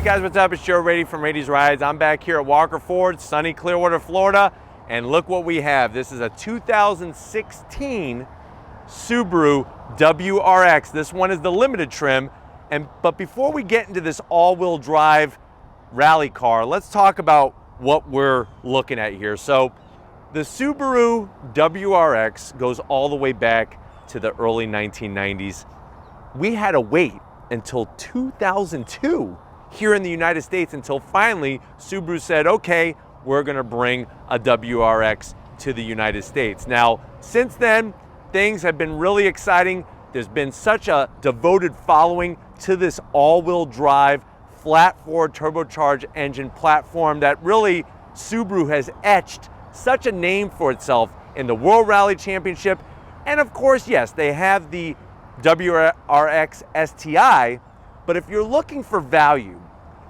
guys, what's up? It's Joe Raiti from Raiti's Rides. I'm back here at Walker Ford, sunny Clearwater, Florida, and look what we have. This is a 2016 Subaru WRX. This one is the limited trim, but before we get into this all-wheel drive rally car, let's talk about what we're looking at here. So the Subaru WRX goes all the way back to the early 1990s. We had to wait until 2002 here in the United States until finally Subaru said, okay, we're gonna bring a WRX to the United States. Now, since then, things have been really exciting. There's been such a devoted following to this all-wheel drive, flat-four turbocharged engine platform that really Subaru has etched such a name for itself in the World Rally Championship. And of course, yes, they have the WRX STI, but if you're looking for value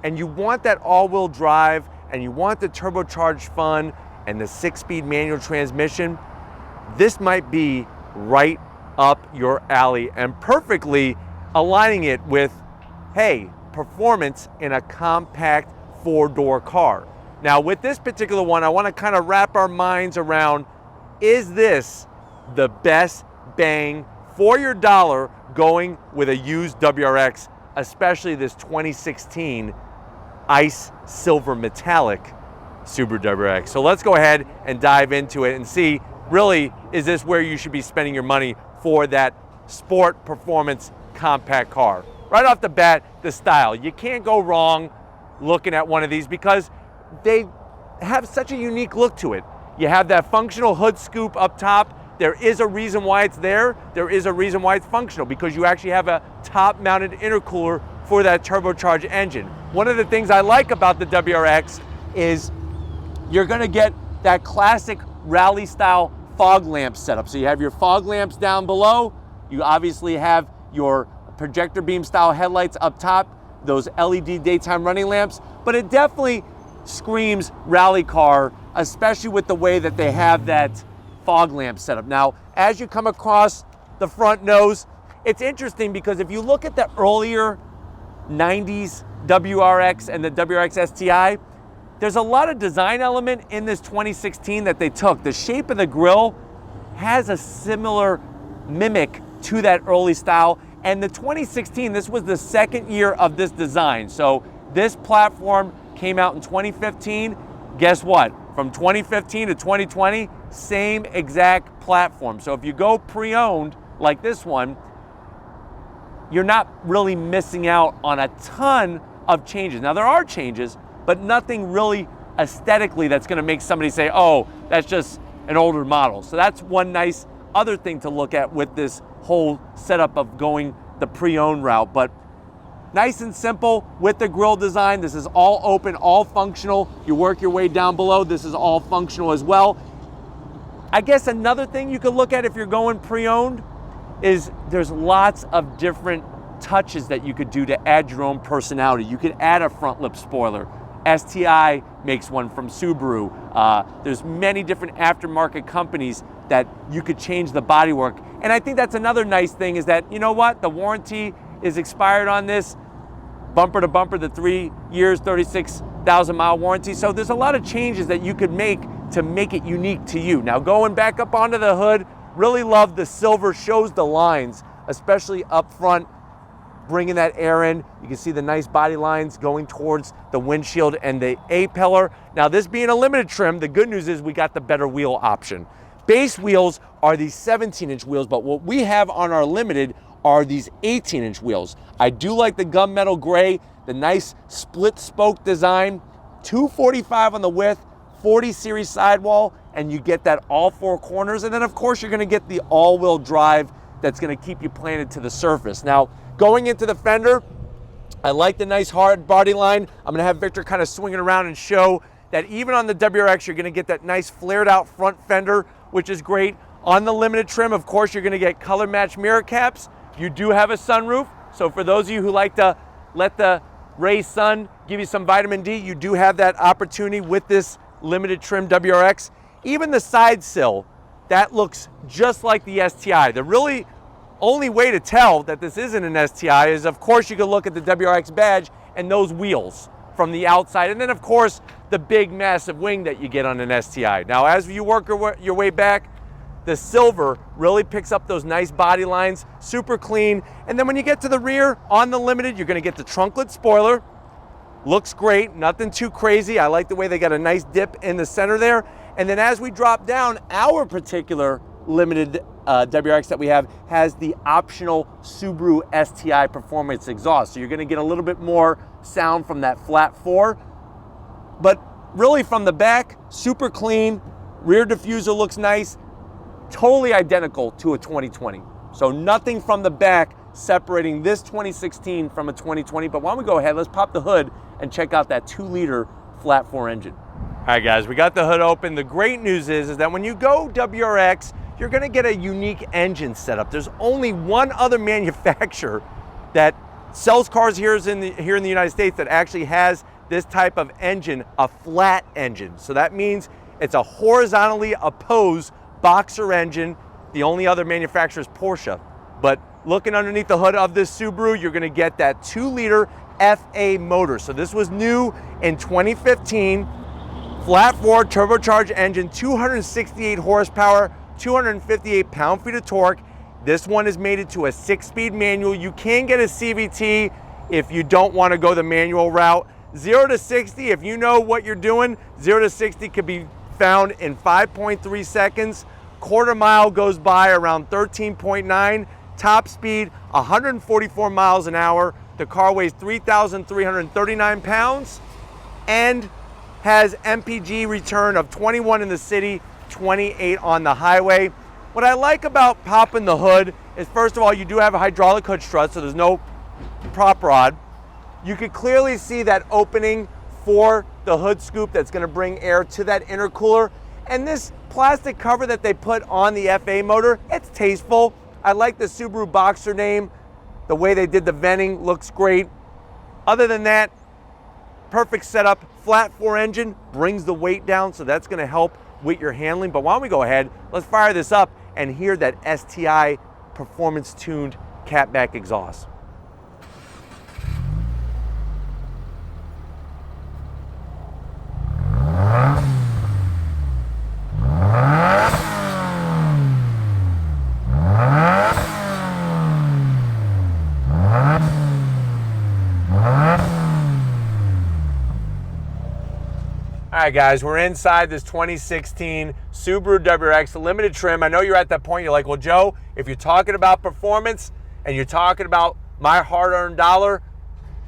and you want that all-wheel drive and you want the turbocharged fun and the 6-speed manual transmission, this might be right up your alley and perfectly aligning it with, hey, performance in a compact 4-door car. Now with this particular one, I want to kind of wrap our minds around, is this the best bang for your dollar going with a used WRX, especially this 2016 ice silver metallic Subaru WRX. So let's go ahead and dive into it and see, really, is this where you should be spending your money for that sport performance compact car? Right off the bat, the style. You can't go wrong looking at one of these because they have such a unique look to it. You have that functional hood scoop up top. There is a reason why it's there. There is a reason why it's functional, because you actually have a top-mounted intercooler for that turbocharged engine. One of the things I like about the WRX is you're gonna get that classic rally-style fog lamp setup. So you have your fog lamps down below. You obviously have your projector beam style headlights up top, those LED daytime running lamps, but it definitely screams rally car, especially with the way that they have that fog lamp setup. Now, as you come across the front nose, it's interesting because if you look at the earlier 90s WRX and the WRX STI, there's a lot of design element in this 2016 that they took. The shape of the grille has a similar mimic to that early style. And the 2016, this was the second year of this design. So this platform came out in 2015. Guess what? From 2015 to 2020, same exact platform. So if you go pre-owned like this one, you're not really missing out on a ton of changes. Now there are changes, but nothing really aesthetically that's gonna make somebody say, oh, that's just an older model. So that's one nice other thing to look at with this whole setup of going the pre-owned route. But nice and simple with the grille design. This is all open, all functional. You work your way down below. This is all functional as well. I guess another thing you could look at if you're going pre-owned is there's lots of different touches that you could do to add your own personality. You could add a front lip spoiler. STI makes one from Subaru. There's many different aftermarket companies that you could change the bodywork. And I think that's another nice thing is that, you know what, the warranty is expired on this, bumper to bumper, the 3 years, 36,000 mile warranty. So there's a lot of changes that you could make to make it unique to you. Now going back up onto the hood, really love the silver, shows the lines, especially up front, bringing that air in. You can see the nice body lines going towards the windshield and the A-pillar. Now this being a limited trim, the good news is we got the better wheel option. Base wheels are these 17-inch wheels, but what we have on our limited are these 18-inch wheels. I do like the gunmetal gray, the nice split spoke design, 245 on the width, 40 series sidewall, and you get that all 4 corners. And then of course you're gonna get the all-wheel drive that's gonna keep you planted to the surface. Now, going into the fender, I like the nice hard body line. I'm gonna have Victor kind of swing it around and show that even on the WRX, you're gonna get that nice flared out front fender, which is great. On the limited trim, of course, you're gonna get color match mirror caps. You do have a sunroof. So for those of you who like to let the raised sun give you some vitamin D, you do have that opportunity with this limited trim WRX. Even the side sill, that looks just like the STI. The really only way to tell that this isn't an STI is, of course, you can look at the WRX badge and those wheels from the outside. And then of course, the big massive wing that you get on an STI. Now, as you work your way back, the silver really picks up those nice body lines, super clean. And then when you get to the rear on the Limited, you're gonna get the trunklet spoiler. Looks great, nothing too crazy. I like the way they got a nice dip in the center there. And then as we drop down, our particular Limited WRX that we have has the optional Subaru STI Performance exhaust. So you're gonna get a little bit more sound from that flat 4. But really from the back, super clean. Rear diffuser looks nice. Totally identical to a 2020. So nothing from the back separating this 2016 from a 2020. But why don't we go ahead, let's pop the hood and check out that 2-liter flat 4 engine. All right guys, we got the hood open. The great news is that when you go WRX, you're gonna get a unique engine setup. There's only one other manufacturer that sells cars here in the United States that actually has this type of engine, a flat engine. So that means it's a horizontally opposed boxer engine. The only other manufacturer is Porsche. But looking underneath the hood of this Subaru, you're gonna get that 2-liter FA motor. So this was new in 2015. Flat 4 turbocharged engine, 268 horsepower, 258 pound-feet of torque. This one is mated to a 6-speed manual. You can get a CVT if you don't want to go the manual route. 0 to 60, if you know what you're doing, 0 to 60 could be found in 5.3 seconds. Quarter mile goes by around 13.9. Top speed, 144 miles an hour. The car weighs 3,339 pounds and has MPG return of 21 in the city, 28 on the highway. What I like about popping the hood is, first of all, you do have a hydraulic hood strut, so there's no prop rod. You can clearly see that opening for the hood scoop that's gonna bring air to that intercooler. And this plastic cover that they put on the FA motor, it's tasteful. I like the Subaru Boxer name. The way they did the venting looks great. Other than that, perfect setup. Flat 4 engine brings the weight down, so that's gonna help with your handling. But why don't we go ahead, let's fire this up and hear that STI performance tuned catback exhaust. All right guys, we're inside this 2016 Subaru WRX Limited Trim. I know you're at that point, you're like, well Joe, if you're talking about performance and you're talking about my hard-earned dollar,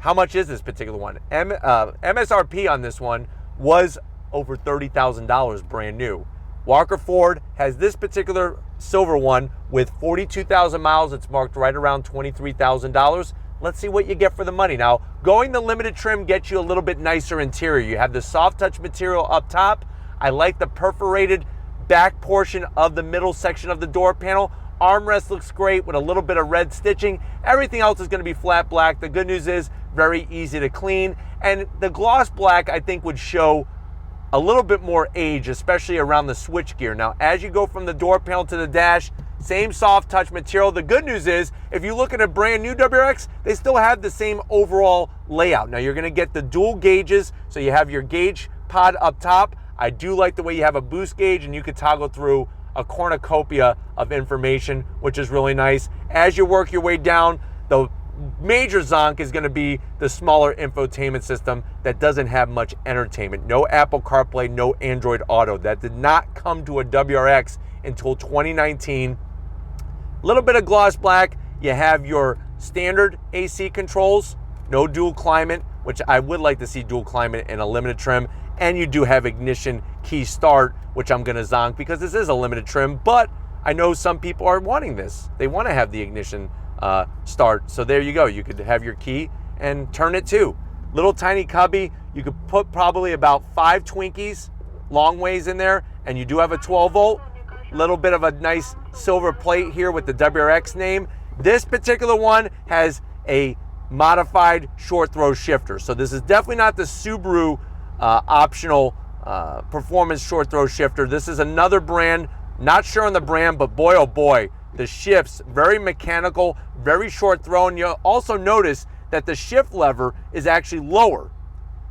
how much is this particular one? MSRP on this one was over $30,000 brand new. Walker Ford has this particular silver one with 42,000 miles. It's marked right around $23,000. Let's see what you get for the money. Now, going the Limited Trim gets you a little bit nicer interior. You have the soft touch material up top. I like the perforated back portion of the middle section of the door panel. Armrest looks great with a little bit of red stitching. Everything else is gonna be flat black. The good news is very easy to clean. And the gloss black, I think, would show a little bit more age, especially around the switch gear. Now, as you go from the door panel to the dash, same soft touch material. The good news is, if you look at a brand new WRX, they still have the same overall layout. Now, you're gonna get the dual gauges, so you have your gauge pod up top. I do like the way you have a boost gauge and you could toggle through a cornucopia of information, which is really nice. As you work your way down, the major zonk is gonna be the smaller infotainment system that doesn't have much entertainment. No Apple CarPlay, no Android Auto. That did not come to a WRX until 2019. Little bit of gloss black. You have your standard AC controls, no dual climate, which I would like to see dual climate in a Limited Trim. And you do have ignition key start, which I'm gonna zonk because this is a Limited Trim, but I know some people are wanting this. They wanna have the ignition start. So there you go. You could have your key and turn it too. Little tiny cubby. You could put probably about 5 Twinkies long ways in there, and you do have a 12 volt. Little bit of a nice silver plate here with the WRX name. This particular one has a modified short throw shifter. So this is definitely not the Subaru optional performance short throw shifter. This is another brand, not sure on the brand, but boy, oh boy, the shifts, very mechanical, very short throw. And you'll also notice that the shift lever is actually lower.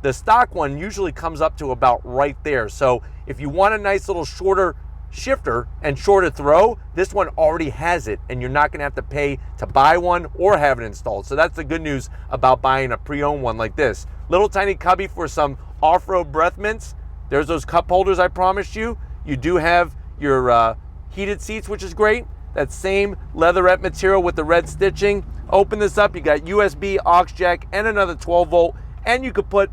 The stock one usually comes up to about right there. So if you want a nice little shorter shifter and shorter throw, this one already has it, and you're not gonna have to pay to buy one or have it installed. So that's the good news about buying a pre-owned one like this. Little tiny cubby for some off-road breath mints. There's those cup holders I promised you. You do have your heated seats, which is great. That same leatherette material with the red stitching. Open this up, you got USB, aux jack, and another 12 volt, and you could put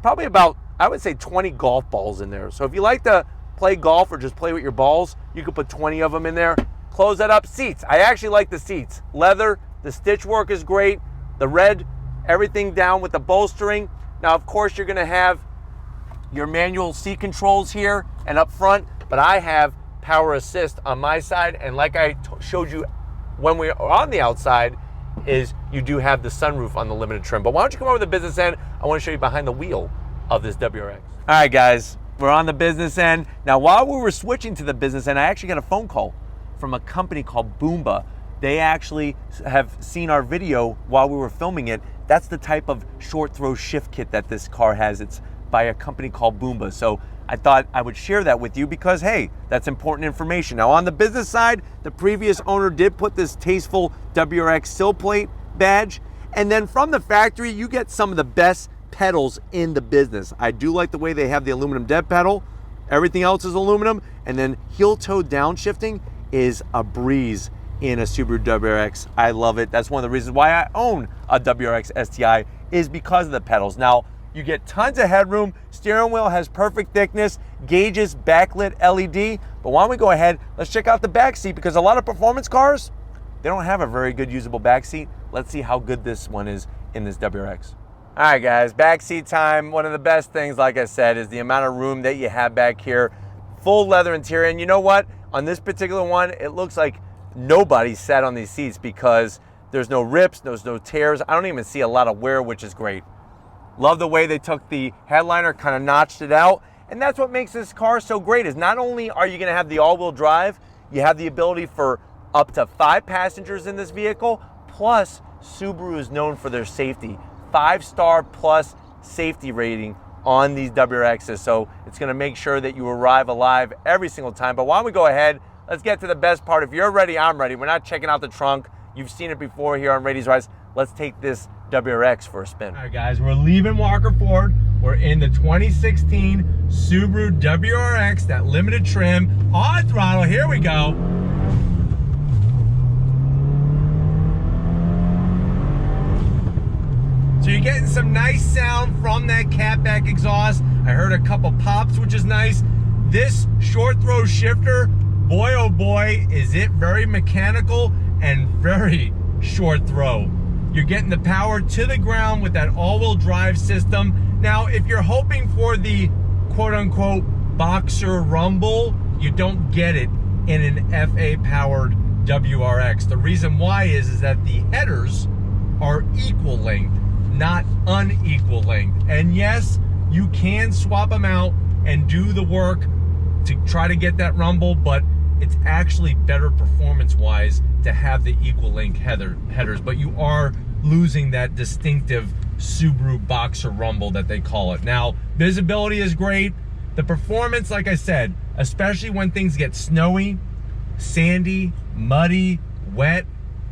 probably about, I would say 20 golf balls in there. So if you like to play golf or just play with your balls, you could put 20 of them in there. Close that up. Seats, I actually like the seats. Leather, the stitch work is great. The red, everything down with the bolstering. Now, of course, you're gonna have your manual seat controls here and up front, but I have power assist on my side, and like I showed you when we are on the outside, is you do have the sunroof on the limited trim. But why don't you come over to the business end? I want to show you behind the wheel of this WRX. All right, guys, we're on the business end. Now, while we were switching to the business end, I actually got a phone call from a company called Boomba. They actually have seen our video while we were filming it. That's the type of short throw shift kit that this car has. It's by a company called Boomba. So I thought I would share that with you because, hey, that's important information. Now, on the business side, the previous owner did put this tasteful WRX sill plate badge. And then from the factory, you get some of the best pedals in the business. I do like the way they have the aluminum dead pedal. Everything else is aluminum. And then heel toe downshifting is a breeze in a Subaru WRX. I love it. That's one of the reasons why I own a WRX STI, is because of the pedals. Now, you get tons of headroom. Steering wheel has perfect thickness. Gauges, backlit LED. But why don't we go ahead, let's check out the back seat, because a lot of performance cars, they don't have a very good usable back seat. Let's see how good this one is in this WRX. All right, guys, back seat time. One of the best things, like I said, is the amount of room that you have back here. Full leather interior. And you know what? On this particular one, it looks like nobody sat on these seats because there's no rips, there's no tears. I don't even see a lot of wear, which is great. Love the way they took the headliner, kind of notched it out. And that's what makes this car so great, is not only are you gonna have the all-wheel drive, you have the ability for up to 5 passengers in this vehicle, plus Subaru is known for their safety. 5-star plus safety rating on these WRXs. So it's gonna make sure that you arrive alive every single time. But why don't we go ahead, let's get to the best part. If you're ready, I'm ready. We're not checking out the trunk. You've seen it before here on Raiti's Rides. Let's take this WRX for a spin. All right, guys, we're leaving Walker Ford. We're in the 2016 Subaru WRX, that limited trim. On throttle, here we go. So you're getting some nice sound from that catback exhaust. I heard a couple pops, which is nice. This short throw shifter, boy oh boy, is it very mechanical and very short throw. You're getting the power to the ground with that all-wheel drive system. Now, if you're hoping for the quote-unquote boxer rumble, you don't get it in an FA-powered WRX. The reason why is that the headers are equal length, not unequal length. And yes, you can swap them out and do the work to try to get that rumble, but it's actually better performance-wise to have the equal length headers, but you are losing that distinctive Subaru boxer rumble that they call it. Now, visibility is great. The performance, like I said, especially when things get snowy, sandy, muddy, wet,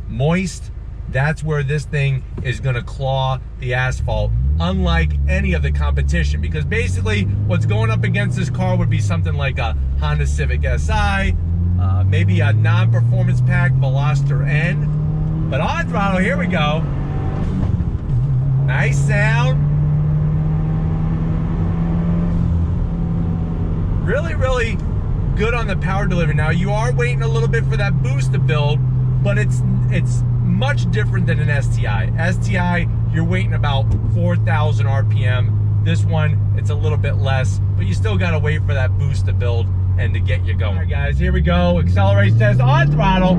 moist, that's where this thing is gonna claw the asphalt, unlike any of the competition. Because basically, what's going up against this car would be something like a Honda Civic Si, maybe a non-performance pack Veloster N. But on throttle, here we go. Nice sound. Really, really good on the power delivery. Now, you are waiting a little bit for that boost to build, but it's much different than an STI. STI, you're waiting about 4,000 RPM. This one, it's a little bit less, but you still gotta wait for that boost to build and to get you going. All right, guys, here we go. Accelerate test on throttle.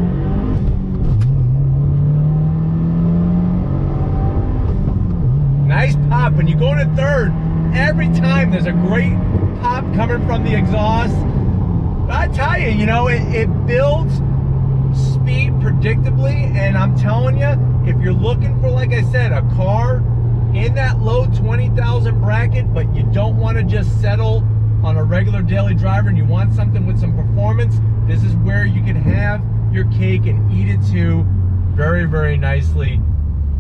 Nice pop. When you go to third, every time there's a great pop coming from the exhaust. But I tell you, you know, it builds speed predictably, and I'm telling you, if you're looking for, like I said, a car in that low 20,000 bracket, but you don't want to just settle on a regular daily driver and you want something with some performance, this is where you can have your cake and eat it too very, very nicely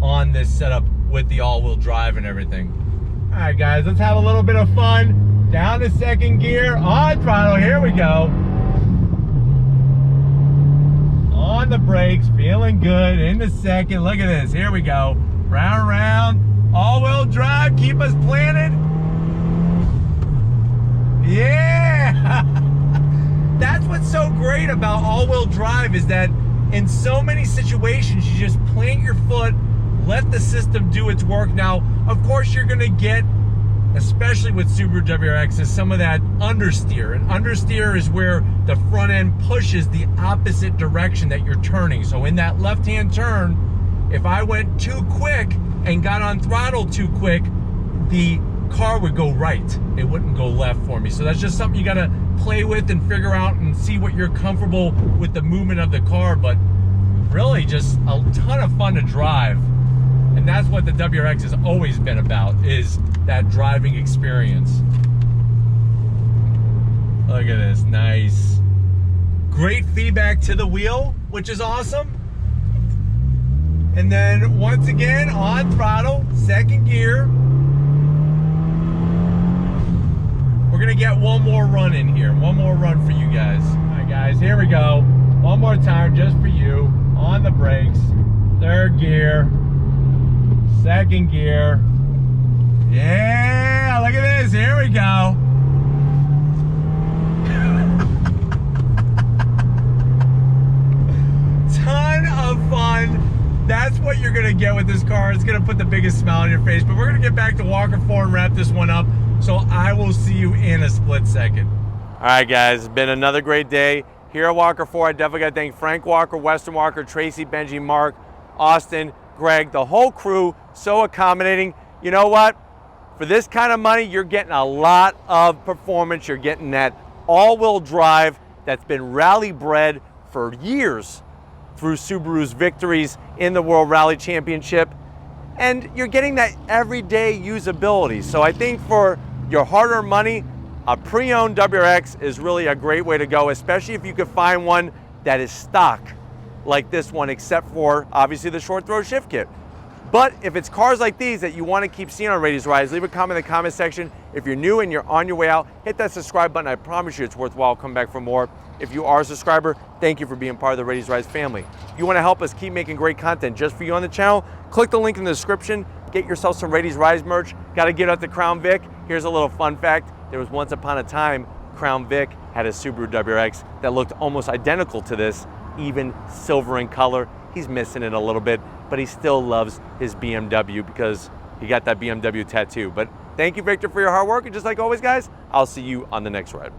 on this setup with the all-wheel drive and everything. All right, guys, let's have a little bit of fun. Down to second gear, on throttle, here we go. On the brakes, feeling good, into second, look at this, here we go. Round, round, all-wheel drive, keep us planted. Yeah! That's what's so great about all-wheel drive is that in so many situations, you just plant your foot, let the system do its work. Now, of course, you're gonna get, especially with Subaru WRX, some of that understeer. And understeer is where the front end pushes the opposite direction that you're turning. So in that left-hand turn, if I went too quick and got on throttle too quick, the car would go right. It wouldn't go left for me. So that's just something you gotta play with and figure out and see what you're comfortable with the movement of the car. But really just a ton of fun to drive. And that's what the WRX has always been about, is that driving experience. Look at this, nice. Great feedback to the wheel, which is awesome. And then once again, on throttle, second gear. We're gonna get one more run in here, one more run for you guys. All right, guys, here we go. One more time just for you. On the brakes, third gear, second gear. Yeah, look at this, here we go. Ton of fun. That's what you're gonna get with this car. It's gonna put the biggest smile on your face, but we're gonna get back to Walker 4 and wrap this one up. So I will see you in a split second. All right, guys, it's been another great day here at Walker 4. I definitely got to thank Frank Walker, Weston Walker, Tracy, Benji, Mark, Austin, Greg, the whole crew, so accommodating. You know what? For this kind of money, you're getting a lot of performance. You're getting that all-wheel drive that's been rally bred for years through Subaru's victories in the World Rally Championship. And you're getting that everyday usability. So I think for your hard-earned money, a pre-owned WRX is really a great way to go, especially if you could find one that is stock like this one, except for obviously the short throw shift kit. But if it's cars like these that you want to keep seeing on Raity's Rides, leave a comment in the comment section. If you're new and you're on your way out, hit that subscribe button. I promise you it's worthwhile. Come back for more. If you are a subscriber, thank you for being part of the Raity's Rides family. If you want to help us keep making great content just for you on the channel, click the link in the description. Get yourself some Raity's Rides merch. Got to get out the Crown Vic. Here's a little fun fact. There was once upon a time, Crown Vic had a Subaru WRX that looked almost identical to this, even silver in color. He's missing it a little bit, but he still loves his BMW because he got that BMW tattoo. But thank you, Victor, for your hard work. And just like always, guys, I'll see you on the next ride.